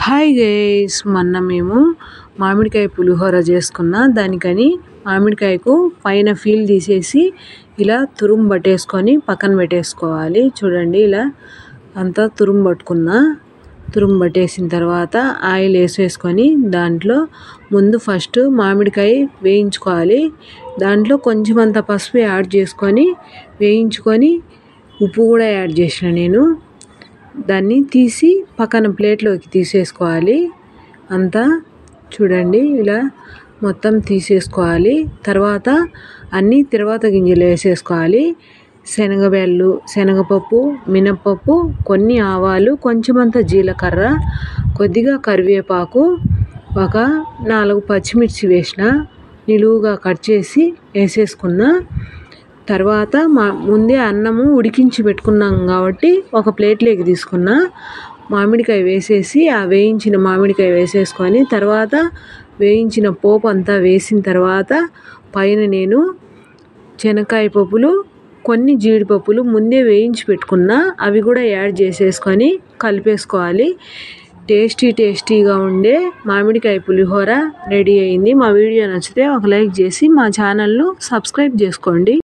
Hi guys, మొన్న మేము మామిడికాయ పులిహోర చేసుకున్న. దానికని మామిడికాయకు పైన ఫీల్ తీసేసి ఇలా తురుము పట్టేసుకొని పక్కన పెట్టేసుకోవాలి. చూడండి, ఇలా అంతా తురుము పట్టుకున్నా. తురుము పట్టేసిన తర్వాత ఆయిల్ వేసేసుకొని దాంట్లో ముందు ఫస్ట్ మామిడికాయ వేయించుకోవాలి. దాంట్లో కొంచెం అంత పసుపు యాడ్ చేసుకొని వేయించుకొని ఉప్పు కూడా యాడ్ చేసిన నేను. దాన్ని తీసి పక్కన ప్లేట్లోకి తీసేసుకోవాలి. అంతా చూడండి, ఇలా మొత్తం తీసేసుకోవాలి. తర్వాత అన్నీ తర్వాత గింజలు వేసేసుకోవాలి. శనగబెల్లు, శనగపప్పు, మినప్పప్పు, కొన్ని ఆవాలు, కొంచెమంత జీలకర్ర, కొద్దిగా కరివేపాకు, ఒక 4 పచ్చిమిర్చి వేసిన, నిలువుగా కట్ చేసి వేసేసుకున్న. తర్వాత ముందే అన్నము ఉడికించి పెట్టుకున్నాం కాబట్టి ఒక ప్లేట్లోకి తీసుకున్న. మామిడికాయ వేసేసి ఆ వేయించిన మామిడికాయ వేసేసుకొని తర్వాత వేయించిన పోపు అంతా వేసిన తర్వాత పైన నేను శనక్కాయ పప్పులు, కొన్ని జీడిపప్పులు ముందే వేయించి పెట్టుకున్నా, అవి కూడా యాడ్ చేసేసుకొని కలిపేసుకోవాలి. టేస్టీగా ఉండే మామిడికాయ పులిహోర రెడీ అయింది. మా వీడియో నచ్చితే ఒక లైక్ చేసి మా ఛానల్ను సబ్స్క్రైబ్ చేసుకోండి.